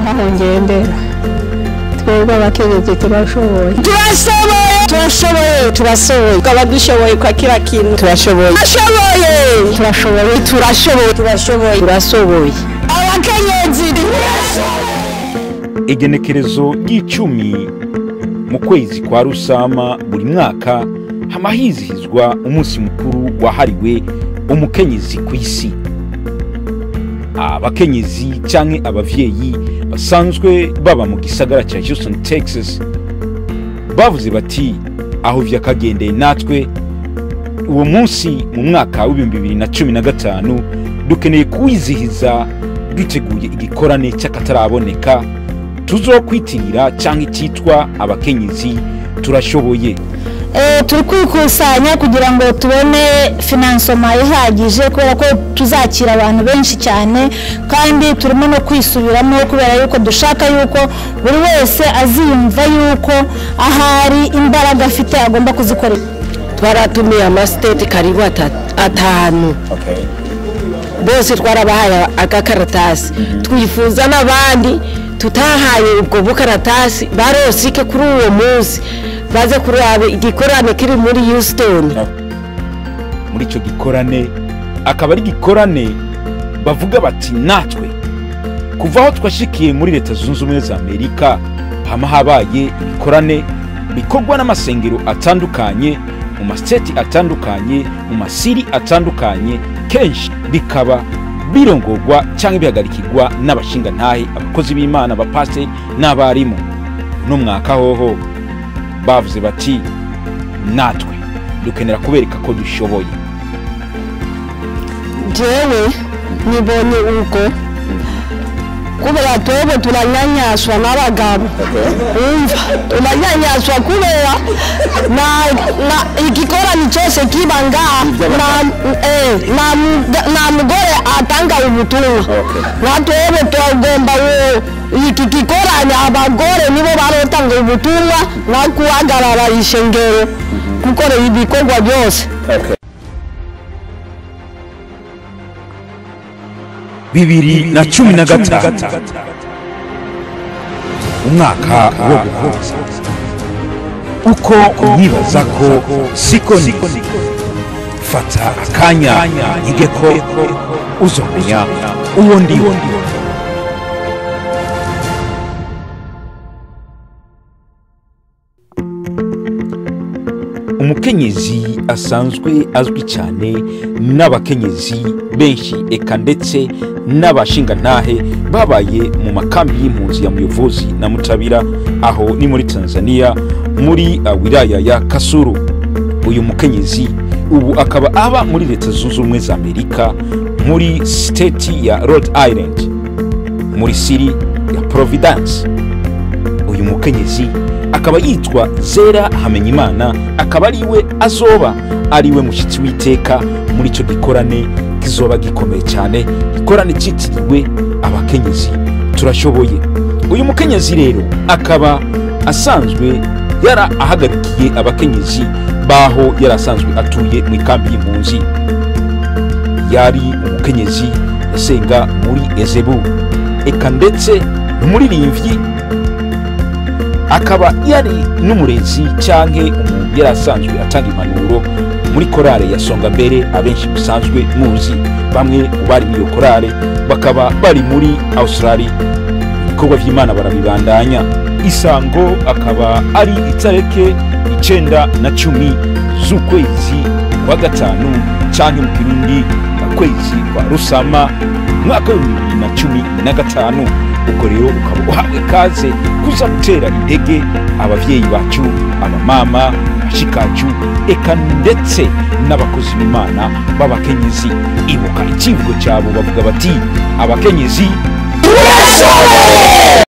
ntaho ngendera twebwe abakenyezi turashoboye tukaba dushoboye kwa kila kintu turashoboye abakenyezi. Igenekerezo ry'icumi mu kwezi kwa Rusama buri mwaka hamahizihizwa umunsi mukuru wahariwe umukenyezi ku isi. Abakenyezi canke abavyeyi basanzwe baba mu gisagara ca Houston, Texas bavuze bati aho vyakagendeye natwe uwo munsi mu mwaka wa 2015 dukeneye kuwizihiza duteguye igikorane cy'akataraboneka tuzokwitirira canke cyitwa abakenyezi turashoboye. Turi kwikusanya kugira ngo tubone finansoma ihagije kubera ko tuzakira abantu benshi cyane kandi turimo no kwisubiramo kubera yuko dushaka yuko buri wese aziyumva yuko ahari imbaraga afite agomba kuzikorera. Twaratumiye amastate karibu atanu. Bose twarabahaye agakaratasi. Twifuza n'abandi tutahaye ubwo bukaratasi barosike kuri uwo munsi baze kuraba igikorane kiri muri Houston. Muri ico gikorane akaba ari gikorane bavuga bati natwe kuva aho twashikiye muri Leta Zunze Ubumwe za Amerika hama habaye ibikorane bikorwa n'amasengero atandukanye mu mastate atandukanye mu masiri atandukanye kenshi bikaba birongorwa cyangwa bihagarikirwa n'abashinga ntahe abakozi b'Imana abapasiteri n'abarimu. No mwaka hoho bavuze bati natwe dukenera kubereka ko dushoboye. Jewe nibonye uko kubera twebwe turanyanyashwa n'abagabo. Umva turanyanyashwa kubera na igikorani cyose kiba ngaha na mugore atanga ubutumwa. Natwebwe tugomba iki gikorani abagore nibo barotanga ubutumwa no kuhagarara ishengero gukora ibikorwa byose. 2015 umwaka wo guhuza uko unyibaza ko siko ni fata akanya igeko uzomenya uwo ndiwo. Umukenyezi asanzwe azwi cyane n'abakenyezi benshi eka ndetse n'abashinga ntahe babaye mu makambi y'impunzi ya Muyovozi na Mutabira aho ni muri Tanzania muri wilaya ya Kasulu. Uyu mukenyezi ubu akaba aba muri Leta Zunze Ubumwe za Amerika muri state ya Rhode Island muri city ya Providence. Uyu mukenyezi akaba yitwa Zera Hamenyimana akaba ariwe azoba ariwe mushitsi witeka muri ico gikorane kizoba gikomeye cyane gikorane citiriwe abakenyezi turashoboye. Uyu mukenyezi rero akaba asanzwe yara ahagarikiye abakenyezi baho yarasanzwe atuye mu kambi y'impunzi. Yari umukenyezi yasenga muri Ezebu eka ndetse n'umuririmbyi akaba yari n'umurezi cyanke umuntu yarasanzwe atanga impanuro muri korale ya Songa Mbere abenshi bisanzwe muzi. Bamwe bari muri korale bakaba bari muri Australia ibikorwa by'Imana barabibandanya. Isango akaba ari itareke 9 na 10 z'ukwezi kwa gatanu cyanke mu Kirundi kwezi kwa Rusama mwaka wa 2015. Ubwo rero ukaba uhawe kaze kuza gutera intege abavyeyi bacu abamama bashikacu eka ndetse n'abakozi b'Imana b'abakenyezi. Ibuka ikivugo cyabo bavuga bati abakenyezi turashoboye.